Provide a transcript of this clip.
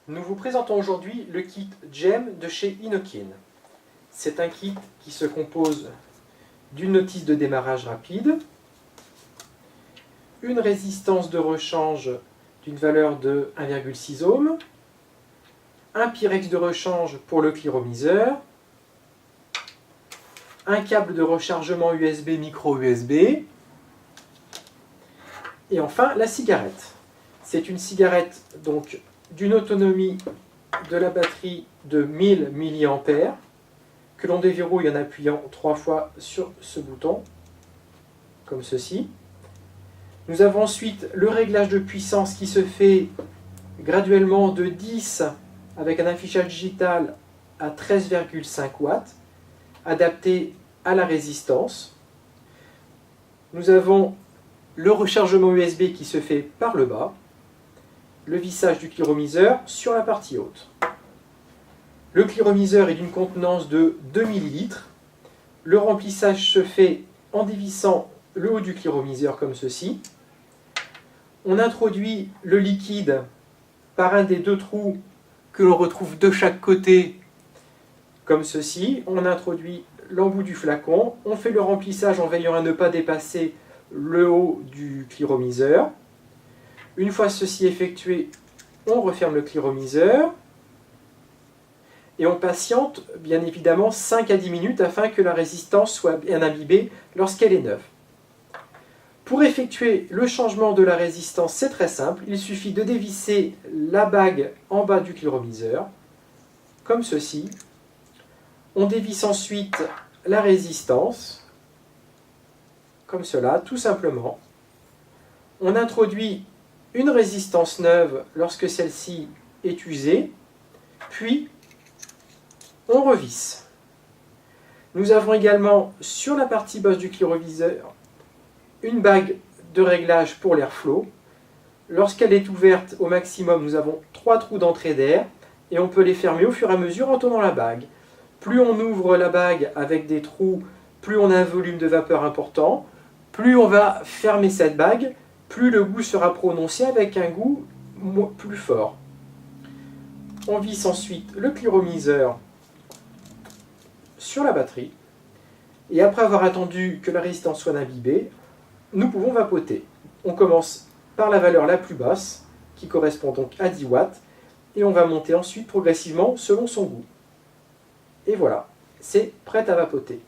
Nous vous présentons aujourd'hui le kit GEM de chez Innokin. C'est un kit qui se compose d'une notice de démarrage rapide, une résistance de rechange d'une valeur de 1,6 ohm, un pyrex de rechange pour le cliromiseur, un câble de rechargement USB micro USB, et enfin la cigarette. C'est une cigarette donc d'une autonomie de la batterie de 1000 mAh que l'on déverrouille en appuyant 3 fois sur ce bouton, comme ceci. Nous avons ensuite le réglage de puissance qui se fait graduellement de 10 avec un affichage digital à 13,5 watts, adapté à la résistance. Nous avons le rechargement USB qui se fait par le bas, le vissage du cliromiseur sur la partie haute. Le cliromiseur est d'une contenance de 2 ml. Le remplissage se fait en dévissant le haut du cliromiseur comme ceci. On introduit le liquide par un des deux trous que l'on retrouve de chaque côté comme ceci. On introduit l'embout du flacon. On fait le remplissage en veillant à ne pas dépasser le haut du cliromiseur. Une fois ceci effectué, on referme le cliromiseur et on patiente bien évidemment 5 à 10 minutes afin que la résistance soit bien imbibée lorsqu'elle est neuve. Pour effectuer le changement de la résistance, c'est très simple. Il suffit de dévisser la bague en bas du cliromiseur, comme ceci. On dévisse ensuite la résistance, comme cela, tout simplement. On introduit une résistance neuve lorsque celle-ci est usée, puis on revisse. Nous avons également sur la partie basse du cliroviseur une bague de réglage pour l'airflow. Lorsqu'elle est ouverte au maximum, nous avons 3 trous d'entrée d'air et on peut les fermer au fur et à mesure en tournant la bague. Plus on ouvre la bague avec des trous, plus on a un volume de vapeur important, plus on va fermer cette bague, plus le goût sera prononcé avec un goût plus fort. On visse ensuite le cliromiseur sur la batterie et après avoir attendu que la résistance soit imbibée, nous pouvons vapoter. On commence par la valeur la plus basse qui correspond donc à 10 watts et on va monter ensuite progressivement selon son goût. Et voilà, c'est prêt à vapoter.